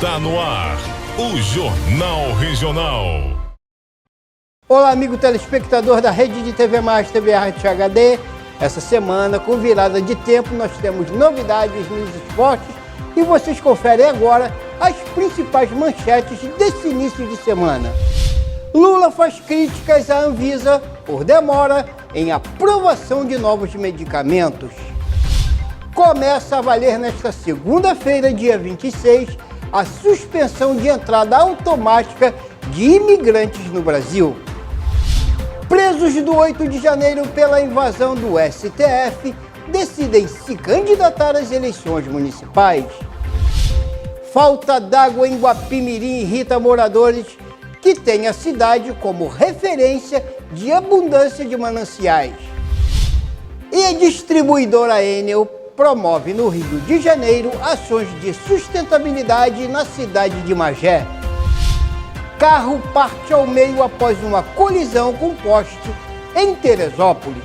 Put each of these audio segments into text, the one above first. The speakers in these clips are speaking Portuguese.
Está no ar, o Jornal Regional. Olá, amigo telespectador da Rede de TV Mais, TV Arte HD. Essa semana, com virada de tempo, nós temos novidades nos esportes e vocês conferem agora as principais manchetes desse início de semana. Lula faz críticas à Anvisa por demora em aprovação de novos medicamentos. Começa a valer nesta segunda-feira, dia 26, a suspensão de entrada automática de imigrantes no Brasil. Presos do 8 de janeiro pela invasão do STF decidem se candidatar às eleições municipais. Falta d'água em Guapimirim irrita moradores que têm a cidade como referência de abundância de mananciais. E a distribuidora Enel promove no Rio de Janeiro ações de sustentabilidade na cidade de Magé. Carro parte ao meio após uma colisão com poste em Teresópolis.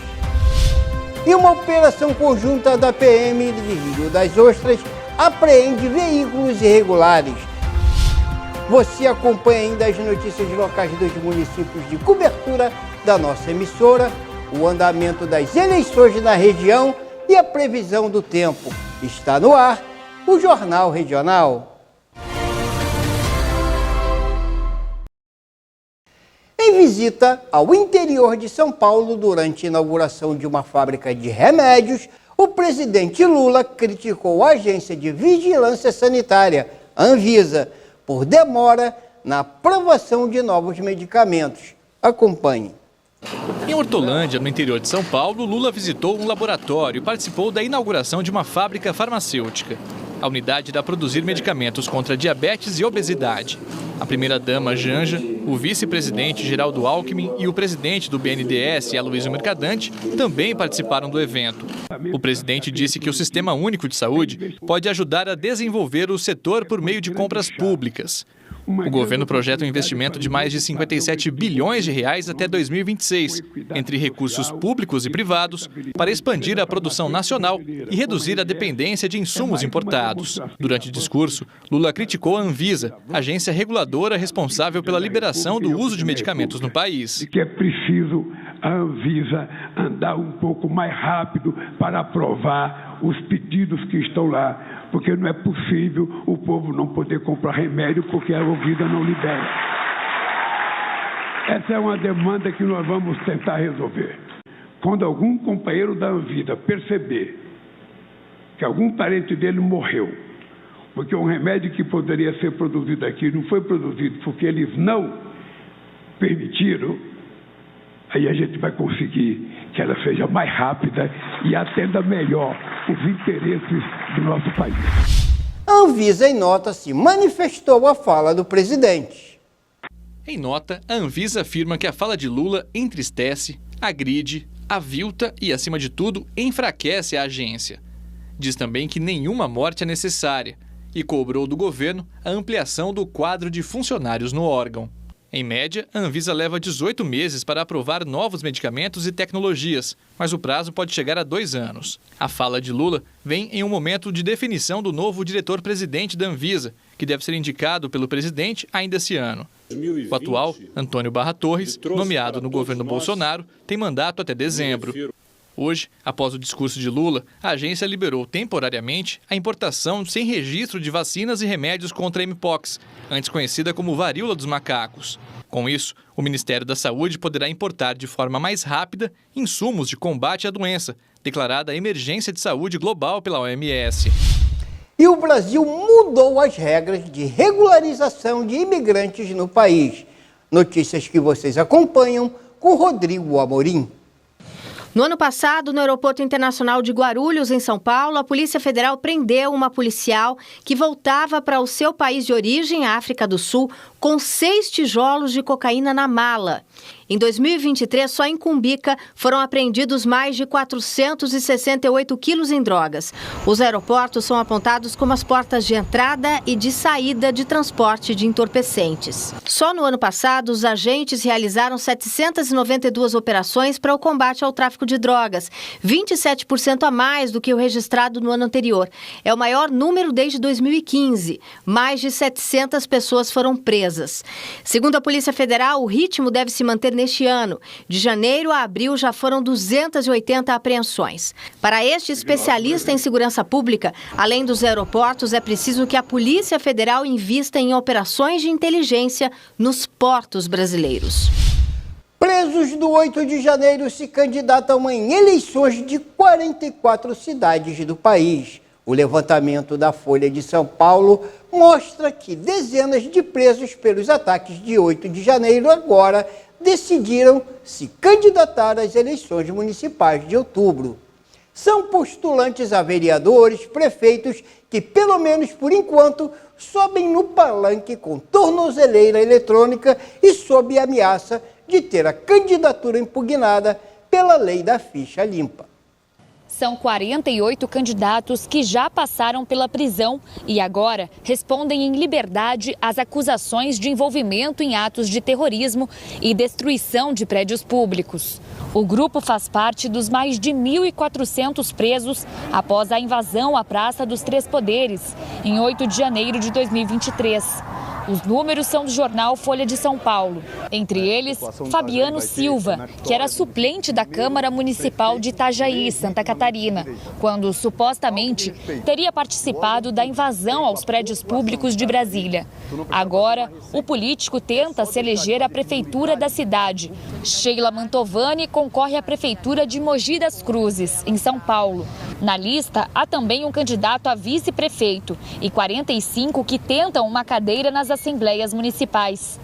E uma operação conjunta da PM de Rio das Ostras apreende veículos irregulares. Você acompanha ainda as notícias locais dos municípios de cobertura da nossa emissora, o andamento das eleições na região e a previsão do tempo. Está no ar o Jornal Regional. Em visita ao interior de São Paulo durante a inauguração de uma fábrica de remédios, o presidente Lula criticou a Agência de Vigilância Sanitária, Anvisa, por demora na aprovação de novos medicamentos. Acompanhe. Em Hortolândia, no interior de São Paulo, Lula visitou um laboratório e participou da inauguração de uma fábrica farmacêutica. A unidade irá produzir medicamentos contra diabetes e obesidade. A primeira-dama, Janja, o vice-presidente, Geraldo Alckmin, e o presidente do BNDES, Aloysio Mercadante, também participaram do evento. O presidente disse que o Sistema Único de Saúde pode ajudar a desenvolver o setor por meio de compras públicas. O governo projeta um investimento de mais de 57 bilhões de reais até 2026, entre recursos públicos e privados, para expandir a produção nacional e reduzir a dependência de insumos importados. Durante o discurso, Lula criticou a Anvisa, agência reguladora responsável pela liberação do uso de medicamentos no país. Que é preciso a Anvisa andar um pouco mais rápido para aprovar os pedidos que estão lá. Porque não é possível o povo não poder comprar remédio porque a Anvisa não libera. Essa é uma demanda que nós vamos tentar resolver. Quando algum companheiro da Anvisa perceber que algum parente dele morreu, porque um remédio que poderia ser produzido aqui não foi produzido porque eles não permitiram, aí a gente vai conseguir que ela seja mais rápida e atenda melhor os interesses do nosso país. A Anvisa, em nota, se manifestou à fala do presidente. Em nota, a Anvisa afirma que a fala de Lula entristece, agride, avilta e, acima de tudo, enfraquece a agência. Diz também que nenhuma morte é necessária e cobrou do governo a ampliação do quadro de funcionários no órgão. Em média, a Anvisa leva 18 meses para aprovar novos medicamentos e tecnologias, mas o prazo pode chegar a 2 anos. A fala de Lula vem em um momento de definição do novo diretor-presidente da Anvisa, que deve ser indicado pelo presidente ainda esse ano. O atual, Antônio Barra Torres, nomeado no governo Bolsonaro, tem mandato até dezembro. Hoje, após o discurso de Lula, a agência liberou temporariamente a importação sem registro de vacinas e remédios contra a Mpox, antes conhecida como varíola dos macacos. Com isso, o Ministério da Saúde poderá importar de forma mais rápida insumos de combate à doença, declarada emergência de saúde global pela OMS. E o Brasil mudou as regras de regularização de imigrantes no país. Notícias que vocês acompanham com Rodrigo Amorim. No ano passado, no Aeroporto Internacional de Guarulhos, em São Paulo, a Polícia Federal prendeu uma policial que voltava para o seu país de origem, a África do Sul, com 6 tijolos de cocaína na mala. Em 2023, só em Cumbica, foram apreendidos mais de 468 quilos em drogas. Os aeroportos são apontados como as portas de entrada e de saída de transporte de entorpecentes. Só no ano passado, os agentes realizaram 792 operações para o combate ao tráfico de drogas, 27% a mais do que o registrado no ano anterior. É o maior número desde 2015. Mais de 700 pessoas foram presas. Segundo a Polícia Federal, o ritmo deve se manter neste ano. De janeiro a abril já foram 280 apreensões. Para este especialista em segurança pública, além dos aeroportos, é preciso que a Polícia Federal invista em operações de inteligência nos portos brasileiros. Presos do 8 de janeiro se candidatam em eleições de 44 cidades do país. O levantamento da Folha de São Paulo mostra que dezenas de presos pelos ataques de 8 de janeiro agora decidiram se candidatar às eleições municipais de outubro. São postulantes a vereadores, prefeitos que, pelo menos por enquanto, sobem no palanque com tornozeleira eletrônica e sob ameaça de ter a candidatura impugnada pela lei da ficha limpa. São 48 candidatos que já passaram pela prisão e agora respondem em liberdade às acusações de envolvimento em atos de terrorismo e destruição de prédios públicos. O grupo faz parte dos mais de 1.400 presos após a invasão à Praça dos Três Poderes, em 8 de janeiro de 2023. Os números são do jornal Folha de São Paulo. Entre eles, Fabiano Silva, que era suplente da Câmara Municipal de Itajaí, Santa Catarina, quando supostamente teria participado da invasão aos prédios públicos de Brasília. Agora, o político tenta se eleger à prefeitura da cidade. Sheila Mantovani concorre à prefeitura de Mogi das Cruzes, em São Paulo. Na lista, há também um candidato a vice-prefeito e 45 que tentam uma cadeira nas assembleias municipais.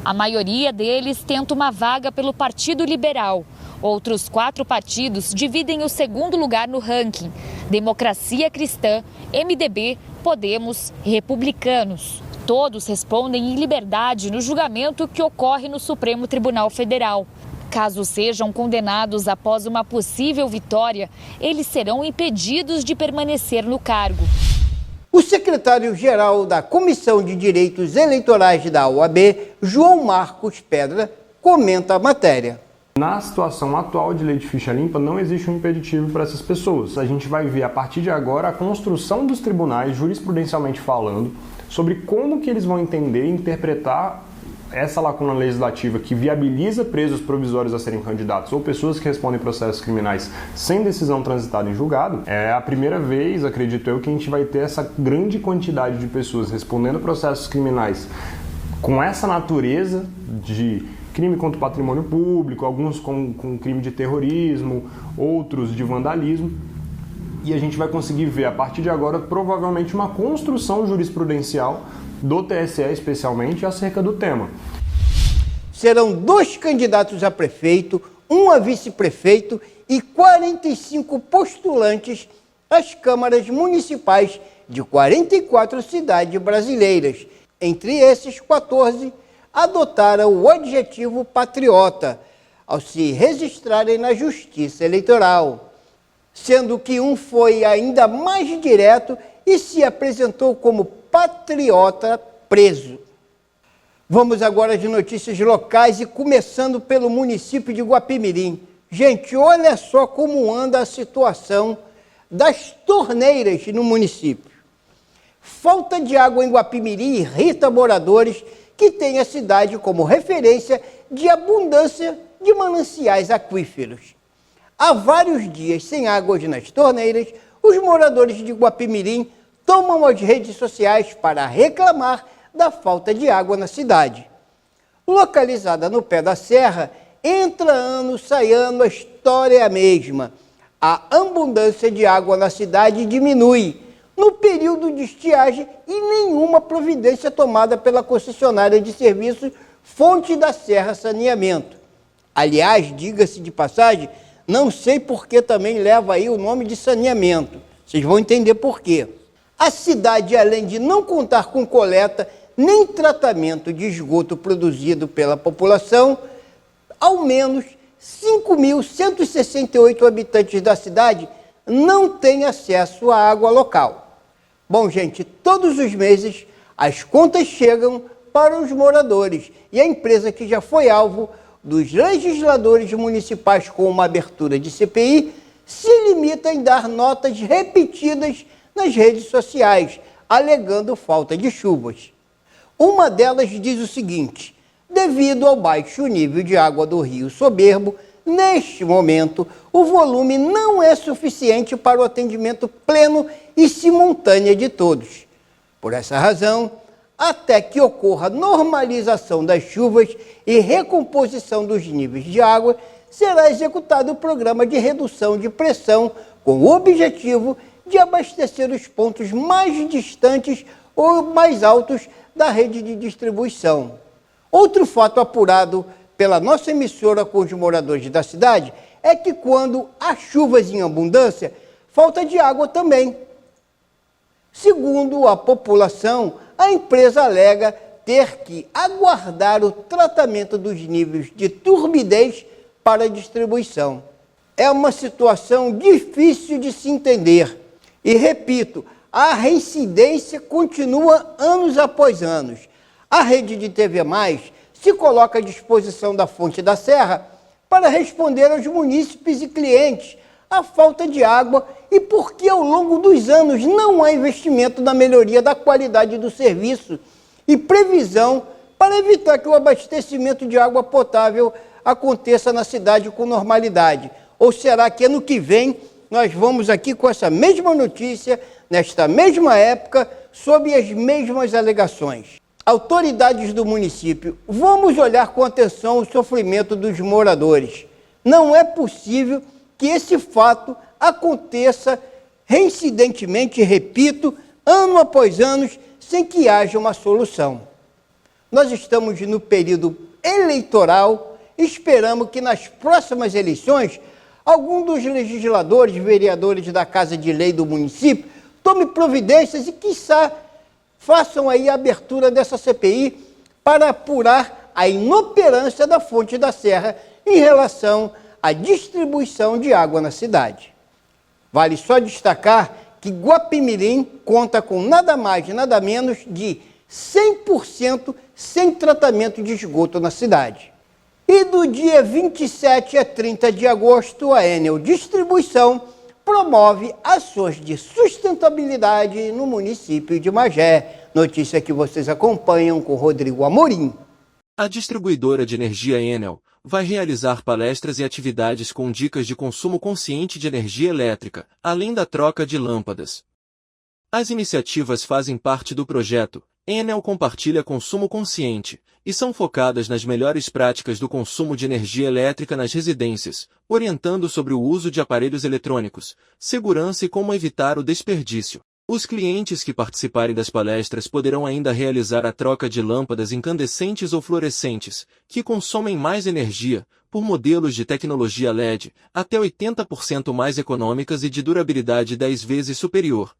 A maioria deles tenta uma vaga pelo Partido Liberal. Outros 4 partidos dividem o segundo lugar no ranking: Democracia Cristã, MDB, Podemos e Republicanos. Todos respondem em liberdade no julgamento que ocorre no Supremo Tribunal Federal. Caso sejam condenados após uma possível vitória, eles serão impedidos de permanecer no cargo. O secretário-geral da Comissão de Direitos Eleitorais da OAB, João Marcos Pedra, comenta a matéria. Na situação atual de lei de ficha limpa, não existe um impeditivo para essas pessoas. A gente vai ver, a partir de agora, a construção dos tribunais, jurisprudencialmente falando, sobre como que eles vão entender e interpretar essa lacuna legislativa que viabiliza presos provisórios a serem candidatos ou pessoas que respondem processos criminais sem decisão transitada em julgado. É a primeira vez, acredito eu, que a gente vai ter essa grande quantidade de pessoas respondendo processos criminais com essa natureza de crime contra o patrimônio público, alguns com crime de terrorismo, outros de vandalismo. E a gente vai conseguir ver, a partir de agora, provavelmente uma construção jurisprudencial do TSE, especialmente, acerca do tema. Serão 2 candidatos a prefeito, 1 a vice-prefeito e 45 postulantes às câmaras municipais de 44 cidades brasileiras. Entre esses, 14 adotaram o adjetivo patriota ao se registrarem na Justiça Eleitoral, sendo que um foi ainda mais direto e se apresentou como patriota preso. Vamos agora de notícias locais e começando pelo município de Guapimirim. Gente, olha só como anda a situação das torneiras no município. Falta de água em Guapimirim irrita moradores que têm a cidade como referência de abundância de mananciais aquíferos. Há vários dias sem água nas torneiras, os moradores de Guapimirim tomam as redes sociais para reclamar da falta de água na cidade. Localizada no pé da serra, entra ano, sai ano, a história é a mesma. A abundância de água na cidade diminui no período de estiagem e nenhuma providência tomada pela concessionária de serviços Fonte da Serra Saneamento. Aliás, diga-se de passagem, não sei por que também leva aí o nome de saneamento. Vocês vão entender por quê. A cidade, além de não contar com coleta nem tratamento de esgoto produzido pela população, ao menos 5.168 habitantes da cidade não têm acesso à água local. Bom, gente, todos os meses as contas chegam para os moradores e a empresa que já foi alvo dos legisladores municipais com uma abertura de CPI se limita em dar notas repetidas nas redes sociais, alegando falta de chuvas. Uma delas diz o seguinte: devido ao baixo nível de água do Rio Soberbo, neste momento, o volume não é suficiente para o atendimento pleno e simultâneo de todos. Por essa razão, até que ocorra a normalização das chuvas e recomposição dos níveis de água, será executado o programa de redução de pressão com o objetivo de abastecer os pontos mais distantes ou mais altos da rede de distribuição. Outro fato apurado pela nossa emissora com os moradores da cidade é que quando há chuvas em abundância, falta de água também. Segundo a população, a empresa alega ter que aguardar o tratamento dos níveis de turbidez para a distribuição. É uma situação difícil de se entender. E repito, a reincidência continua anos após anos. A rede de TV+, se coloca à disposição da Fonte da Serra para responder aos munícipes e clientes a falta de água e porque ao longo dos anos não há investimento na melhoria da qualidade do serviço e previsão para evitar que o abastecimento de água potável aconteça na cidade com normalidade. Ou será que ano que vem nós vamos aqui com essa mesma notícia, nesta mesma época, sob as mesmas alegações? Autoridades do município, vamos olhar com atenção o sofrimento dos moradores. Não é possível que esse fato aconteça reincidentemente, repito, ano após ano, sem que haja uma solução. Nós estamos no período eleitoral, esperamos que nas próximas eleições, algum dos legisladores, vereadores da Casa de Lei do município, tome providências e, quiçá, façam aí a abertura dessa CPI para apurar a inoperância da Fonte da Serra em relação à distribuição de água na cidade. Vale só destacar que Guapimirim conta com nada mais, nada menos de 100% sem tratamento de esgoto na cidade. E do dia 27 a 30 de agosto, a Enel Distribuição promove ações de sustentabilidade no município de Magé. Notícia que vocês acompanham com Rodrigo Amorim. A distribuidora de energia Enel vai realizar palestras e atividades com dicas de consumo consciente de energia elétrica, além da troca de lâmpadas. As iniciativas fazem parte do projeto Enel Compartilha Consumo Consciente e são focadas nas melhores práticas do consumo de energia elétrica nas residências, orientando sobre o uso de aparelhos eletrônicos, segurança e como evitar o desperdício. Os clientes que participarem das palestras poderão ainda realizar a troca de lâmpadas incandescentes ou fluorescentes, que consomem mais energia, por modelos de tecnologia LED, até 80% mais econômicas e de durabilidade 10 vezes superior.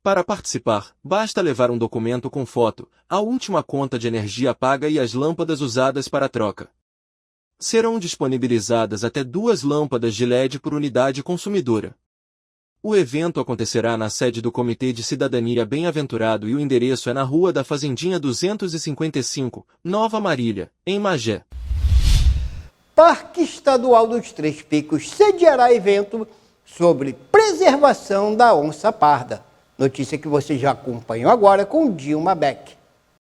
Para participar, basta levar um documento com foto, a última conta de energia paga e as lâmpadas usadas para a troca. Serão disponibilizadas até 2 lâmpadas de LED por unidade consumidora. O evento acontecerá na sede do Comitê de Cidadania Bem-Aventurado e o endereço é na Rua da Fazendinha 255, Nova Marília, em Magé. Parque Estadual dos Três Picos sediará evento sobre preservação da onça parda. Notícia que você já acompanhou agora com Dilma Beck.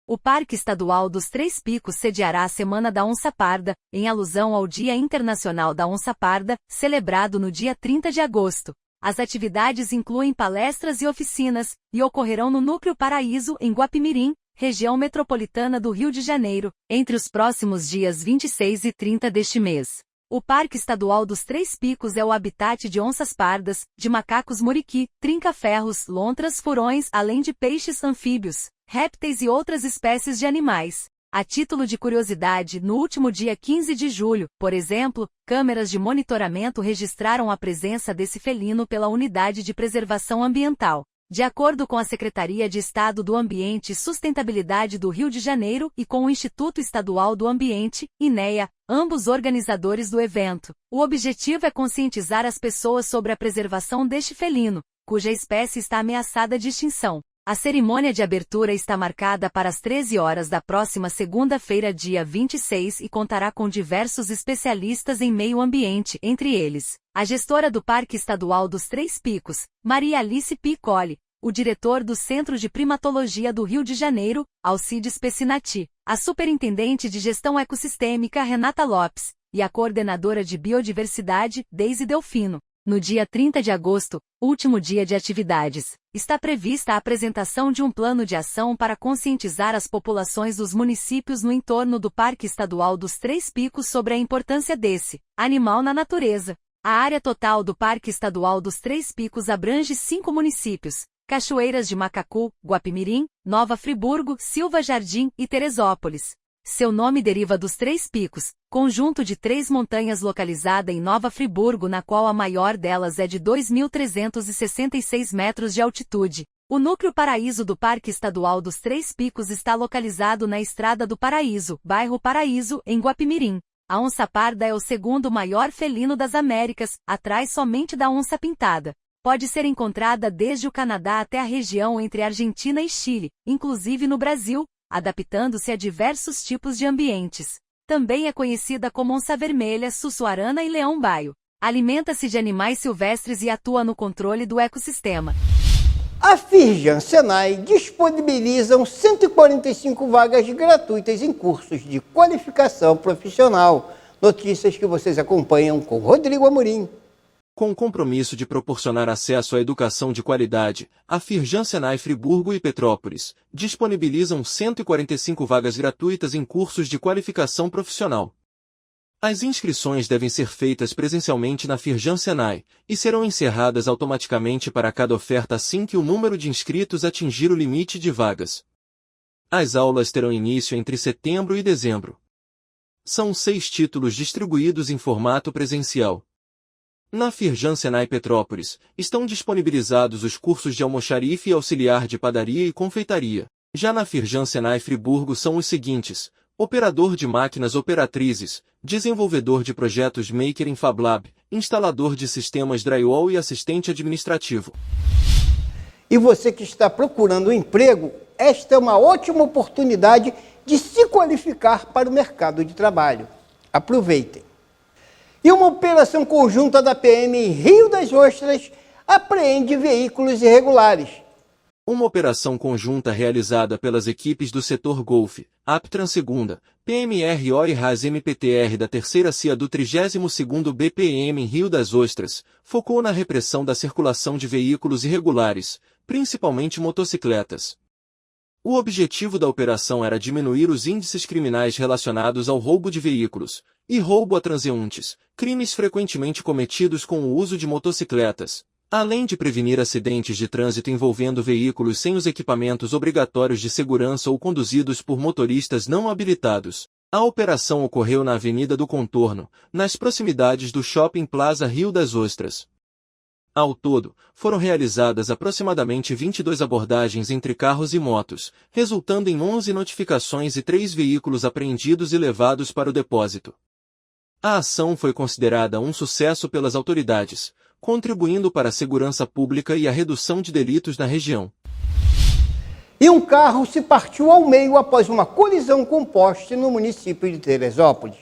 O Parque Estadual dos Três Picos sediará a Semana da Onça Parda, em alusão ao Dia Internacional da Onça Parda, celebrado no dia 30 de agosto. As atividades incluem palestras e oficinas, e ocorrerão no Núcleo Paraíso, em Guapimirim, região metropolitana do Rio de Janeiro, entre os próximos dias 26 e 30 deste mês. O Parque Estadual dos Três Picos é o habitat de onças pardas, de macacos muriqui, trinca-ferros, lontras, furões, além de peixes anfíbios, répteis e outras espécies de animais. A título de curiosidade, no último dia 15 de julho, por exemplo, câmeras de monitoramento registraram a presença desse felino pela Unidade de Preservação Ambiental. De acordo com a Secretaria de Estado do Ambiente e Sustentabilidade do Rio de Janeiro e com o Instituto Estadual do Ambiente, INEA, ambos organizadores do evento, o objetivo é conscientizar as pessoas sobre a preservação deste felino, cuja espécie está ameaçada de extinção. A cerimônia de abertura está marcada para as 13 horas da próxima segunda-feira, dia 26, e contará com diversos especialistas em meio ambiente, entre eles, a gestora do Parque Estadual dos Três Picos, Maria Alice Piccoli, o diretor do Centro de Primatologia do Rio de Janeiro, Alcides Pessinati, a superintendente de Gestão Ecossistêmica, Renata Lopes, e a coordenadora de Biodiversidade, Deise Delfino. No dia 30 de agosto, último dia de atividades, está prevista a apresentação de um plano de ação para conscientizar as populações dos municípios no entorno do Parque Estadual dos Três Picos sobre a importância desse animal na natureza. A área total do Parque Estadual dos Três Picos abrange 5 municípios: Cachoeiras de Macacu, Guapimirim, Nova Friburgo, Silva Jardim e Teresópolis. Seu nome deriva dos Três Picos, conjunto de 3 montanhas localizada em Nova Friburgo, na qual a maior delas é de 2.366 metros de altitude. O núcleo Paraíso do Parque Estadual dos Três Picos está localizado na Estrada do Paraíso, bairro Paraíso, em Guapimirim. A onça-parda é o segundo maior felino das Américas, atrás somente da onça-pintada. Pode ser encontrada desde o Canadá até a região entre Argentina e Chile, inclusive no Brasil, adaptando-se a diversos tipos de ambientes. Também é conhecida como onça vermelha, sussuarana e leão-baio. Alimenta-se de animais silvestres e atua no controle do ecossistema. A Firjan Senai disponibilizam 145 vagas gratuitas em cursos de qualificação profissional. Notícias que vocês acompanham com Rodrigo Amorim. Com o compromisso de proporcionar acesso à educação de qualidade, a Firjan Senai Friburgo e Petrópolis disponibilizam 145 vagas gratuitas em cursos de qualificação profissional. As inscrições devem ser feitas presencialmente na Firjan Senai e serão encerradas automaticamente para cada oferta assim que o número de inscritos atingir o limite de vagas. As aulas terão início entre setembro e dezembro. São 6 títulos distribuídos em formato presencial. Na Firjan Senai Petrópolis, estão disponibilizados os cursos de almoxarife e auxiliar de padaria e confeitaria. Já na Firjan Senai Friburgo são os seguintes: operador de máquinas operatrizes, desenvolvedor de projetos Maker em FabLab, instalador de sistemas drywall e assistente administrativo. E você que está procurando um emprego, esta é uma ótima oportunidade de se qualificar para o mercado de trabalho. Aproveitem! E uma operação conjunta da PM em Rio das Ostras apreende veículos irregulares. Uma operação conjunta realizada pelas equipes do setor Golfe, Aptran 2ª, PMR-OR e RAS-MPTR da 3ª CIA do 32º BPM em Rio das Ostras, focou na repressão da circulação de veículos irregulares, principalmente motocicletas. O objetivo da operação era diminuir os índices criminais relacionados ao roubo de veículos e roubo a transeuntes, crimes frequentemente cometidos com o uso de motocicletas, além de prevenir acidentes de trânsito envolvendo veículos sem os equipamentos obrigatórios de segurança ou conduzidos por motoristas não habilitados. A operação ocorreu na Avenida do Contorno, nas proximidades do Shopping Plaza Rio das Ostras. Ao todo, foram realizadas aproximadamente 22 abordagens entre carros e motos, resultando em 11 notificações e 3 veículos apreendidos e levados para o depósito. A ação foi considerada um sucesso pelas autoridades, contribuindo para a segurança pública e a redução de delitos na região. E um carro se partiu ao meio após uma colisão com poste no município de Teresópolis.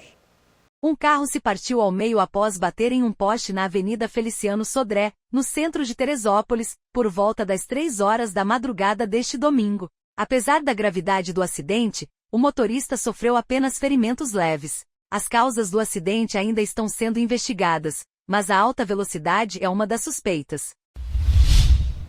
Um carro se partiu ao meio após bater em um poste na Avenida Feliciano Sodré, no centro de Teresópolis, por volta das 3 horas da madrugada deste domingo. Apesar da gravidade do acidente, o motorista sofreu apenas ferimentos leves. As causas do acidente ainda estão sendo investigadas, mas a alta velocidade é uma das suspeitas.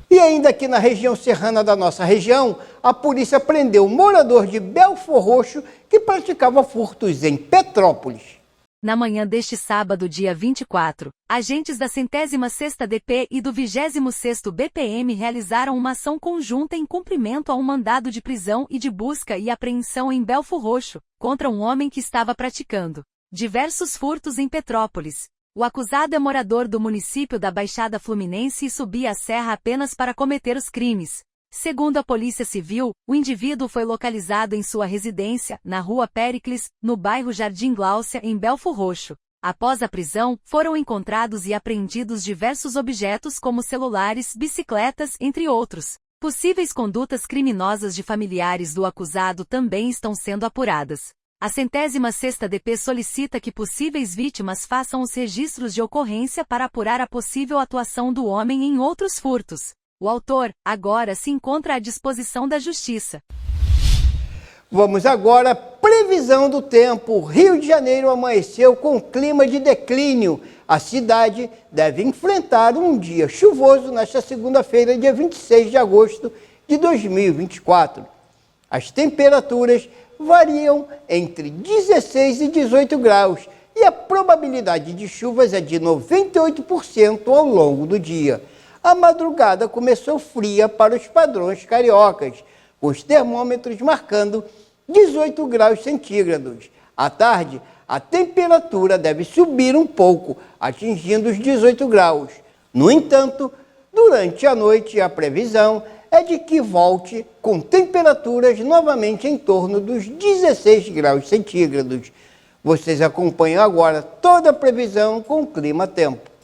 E ainda aqui na região serrana da nossa região, a polícia prendeu um morador de Belfor Roxo que praticava furtos em Petrópolis. Na manhã deste sábado, dia 24, agentes da 106ª DP e do 26º BPM realizaram uma ação conjunta em cumprimento a um mandado de prisão e de busca e apreensão em Belfor Roxo, contra um homem que estava praticando diversos furtos em Petrópolis. O acusado é morador do município da Baixada Fluminense e subia a serra apenas para cometer os crimes. Segundo a Polícia Civil, o indivíduo foi localizado em sua residência, na Rua Péricles, no bairro Jardim Gláucia, em Belfor Roxo. Após a prisão, foram encontrados e apreendidos diversos objetos como celulares, bicicletas, entre outros. Possíveis condutas criminosas de familiares do acusado também estão sendo apuradas. A 106ª DP solicita que possíveis vítimas façam os registros de ocorrência para apurar a possível atuação do homem em outros furtos. O autor, agora se encontra à disposição da Justiça. Vamos agora à previsão do tempo. Rio de Janeiro amanheceu com clima de declínio. A cidade deve enfrentar um dia chuvoso nesta segunda-feira, dia 26 de agosto de 2024. As temperaturas variam entre 16 e 18 graus e a probabilidade de chuvas é de 98% ao longo do dia. A madrugada começou fria para os padrões cariocas, com os termômetros marcando 18 graus centígrados. À tarde, a temperatura deve subir um pouco, atingindo os 18 graus. No entanto, durante a noite, a previsão é de que volte com temperaturas novamente em torno dos 16 graus centígrados. Vocês acompanham agora toda a previsão com o Clima Tempo.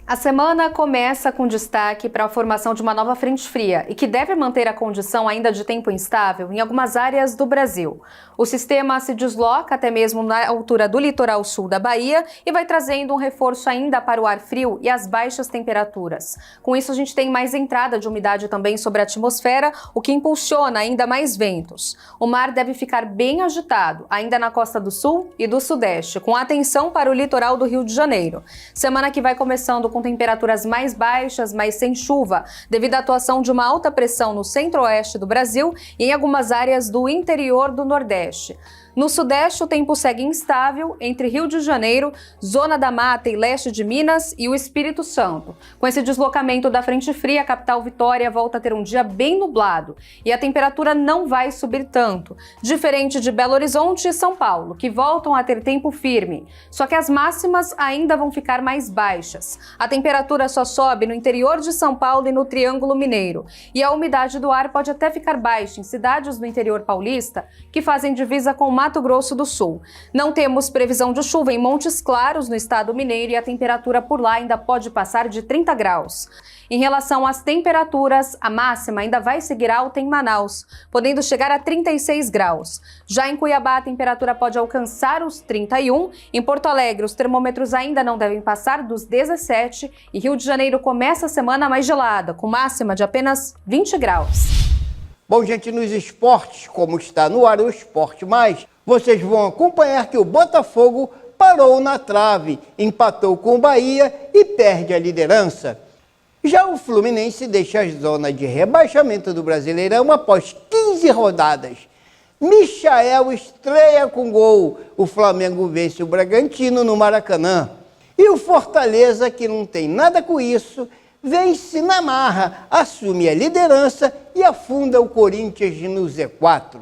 A semana começa com destaque para a formação de uma nova frente fria e que deve manter a condição ainda de tempo instável em algumas áreas do Brasil. O sistema se desloca até mesmo na altura do litoral sul da Bahia e vai trazendo um reforço ainda para o ar frio e as baixas temperaturas. Com isso, a gente tem mais entrada de umidade também sobre a atmosfera, o que impulsiona ainda mais ventos. O mar deve ficar bem agitado, ainda na costa do sul e do sudeste, com atenção para o litoral do Rio de Janeiro. Semana que vai começando com temperaturas mais baixas, mas sem chuva, devido à atuação de uma alta pressão no centro-oeste do Brasil e em algumas áreas do interior do Nordeste. No Sudeste, o tempo segue instável entre Rio de Janeiro, Zona da Mata e leste de Minas e o Espírito Santo. Com esse deslocamento da frente fria, a capital Vitória volta a ter um dia bem nublado e a temperatura não vai subir tanto, diferente de Belo Horizonte e São Paulo, que voltam a ter tempo firme. Só que as máximas ainda vão ficar mais baixas. A temperatura só sobe no interior de São Paulo e no Triângulo Mineiro. E a umidade do ar pode até ficar baixa em cidades do interior paulista que fazem divisa com Mato Grosso do Sul. Não temos previsão de chuva em Montes Claros, no estado mineiro, e a temperatura por lá ainda pode passar de 30 graus. Em relação às temperaturas, a máxima ainda vai seguir alta em Manaus, podendo chegar a 36 graus. Já em Cuiabá, a temperatura pode alcançar os 31. Em Porto Alegre, os termômetros ainda não devem passar dos 17. E Rio de Janeiro começa a semana mais gelada, com máxima de apenas 20 graus. Bom, gente, nos esportes, como está no ar o Esporte Mais, vocês vão acompanhar que o Botafogo parou na trave, empatou com o Bahia e perde a liderança. Já o Fluminense deixa a zona de rebaixamento do Brasileirão após 15 rodadas. Michael estreia com gol. O Flamengo vence o Bragantino no Maracanã. E o Fortaleza, que não tem nada com isso, vence na marra, assume a liderança e afunda o Corinthians no Z4.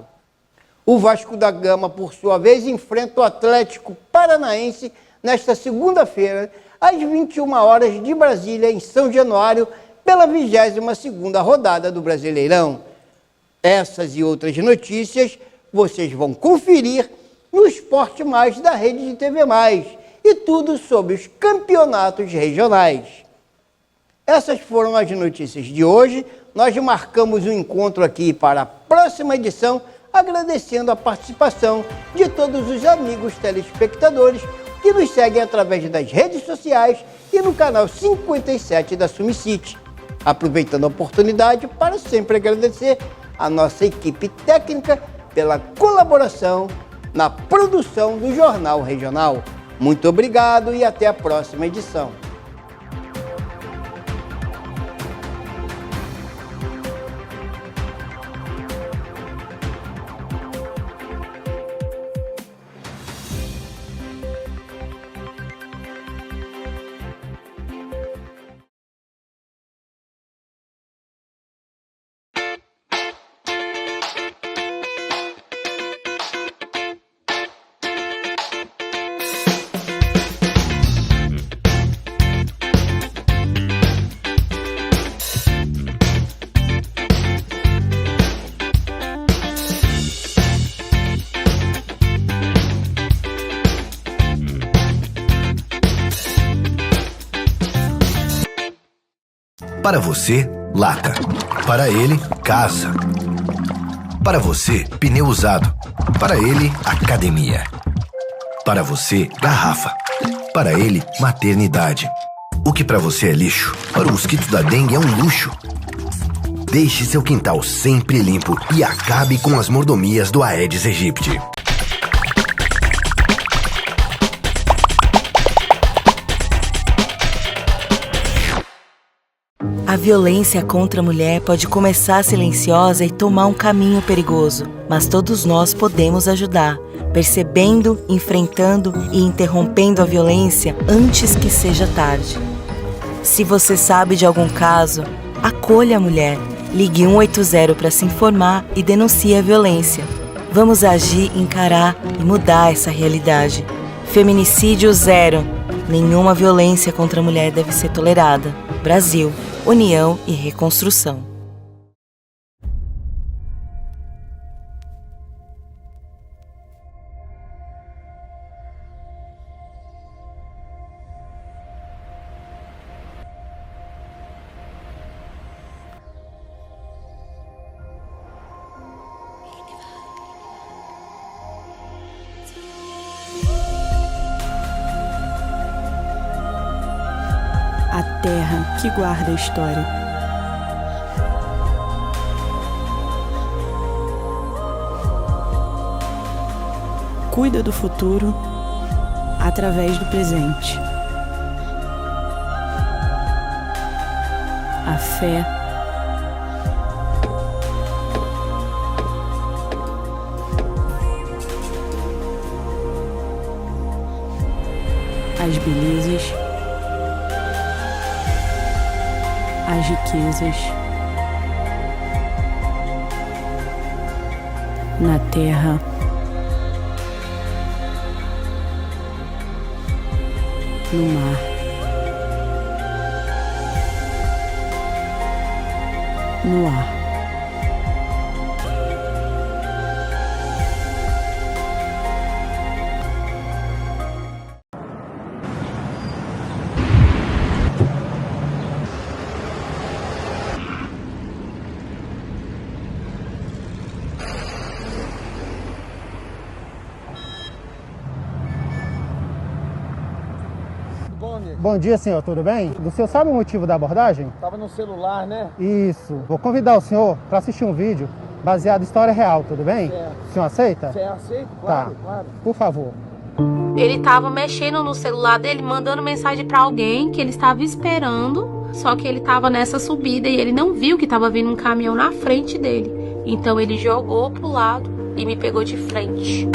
O Vasco da Gama, por sua vez, enfrenta o Atlético Paranaense nesta segunda-feira, às 21 horas de Brasília, em São Januário, pela 22ª rodada do Brasileirão. Essas e outras notícias vocês vão conferir no Esporte Mais da Rede de TV Mais e tudo sobre os campeonatos regionais. Essas foram as notícias de hoje. Nós marcamos um encontro aqui para a próxima edição, agradecendo a participação de todos os amigos telespectadores que nos seguem através das redes sociais e no canal 57 da Sumicity. Aproveitando a oportunidade para sempre agradecer a nossa equipe técnica pela colaboração na produção do Jornal Regional. Muito obrigado e até a próxima edição. Para você, lata. Para ele, casa. Para você, pneu usado. Para ele, academia. Para você, garrafa. Para ele, maternidade. O que para você é lixo, para o mosquito da dengue é um luxo. Deixe seu quintal sempre limpo e acabe com as mordomias do Aedes aegypti. A violência contra a mulher pode começar silenciosa e tomar um caminho perigoso, mas todos nós podemos ajudar, percebendo, enfrentando e interrompendo a violência antes que seja tarde. Se você sabe de algum caso, acolha a mulher, ligue 180 para se informar e denuncie a violência. Vamos agir, encarar e mudar essa realidade. Feminicídio zero. Nenhuma violência contra a mulher deve ser tolerada. Brasil, União e Reconstrução. A terra que guarda a história. Cuida do futuro através do presente. A fé, as belezas, as riquezas na terra, no mar, no ar. Bom dia, senhor, tudo bem? O senhor sabe o motivo da abordagem? Estava no celular, né? Isso. Vou convidar o senhor para assistir um vídeo baseado em história real, tudo bem? Certo. O senhor aceita? Aceito, claro, tá. Claro. Por favor. Ele estava mexendo no celular dele, mandando mensagem para alguém que ele estava esperando, só que ele estava nessa subida e ele não viu que estava vindo um caminhão na frente dele. Então ele jogou pro lado e me pegou de frente.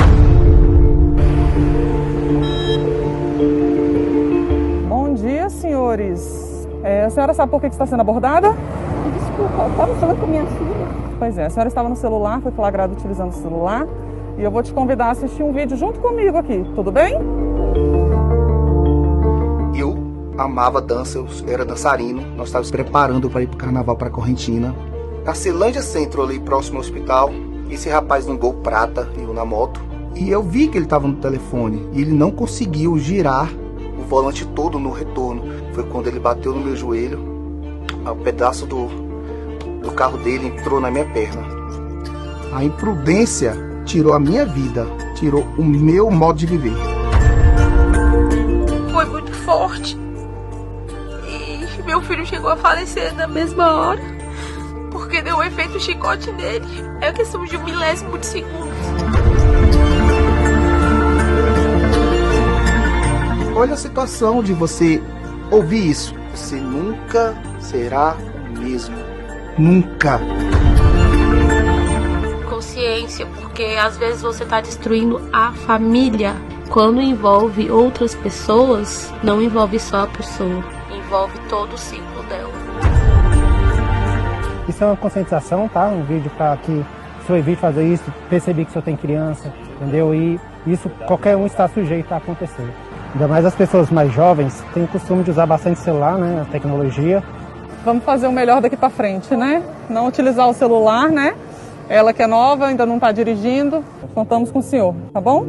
Bom dia, senhores. A senhora sabe por que está sendo abordada? Desculpa, eu estava falando com minha filha. Pois é, a senhora estava no celular, foi flagrada utilizando o celular. E eu vou te convidar a assistir um vídeo junto comigo aqui, tudo bem? Eu amava dança, eu era dançarino. Nós estávamos preparando para ir para o carnaval para Correntina. Na Ceilândia Centro, ali próximo ao hospital, esse rapaz num Gol prata, eu na moto. E eu vi que ele estava no telefone e ele não conseguiu girar o volante todo no retorno. Foi quando ele bateu no meu joelho, o pedaço do carro dele entrou na minha perna. A imprudência tirou a minha vida, tirou o meu modo de viver. Foi muito forte. E meu filho chegou a falecer na mesma hora, porque deu um efeito chicote nele. É questão de 1 milésimo de segundo. Olha a situação de você ouvir isso. Você nunca será o mesmo. Nunca. Consciência, porque às vezes você está destruindo a família. Quando envolve outras pessoas, não envolve só a pessoa, envolve todo o ciclo dela. Isso é uma conscientização, tá? Um vídeo para que o senhor evite fazer isso, perceber que o senhor tem criança, entendeu? E isso qualquer um está sujeito a acontecer. Ainda mais as pessoas mais jovens têm o costume de usar bastante celular, né? A tecnologia. Vamos fazer o melhor daqui para frente, né? Não utilizar o celular, né? Ela que é nova, ainda não está dirigindo. Contamos com o senhor, tá bom?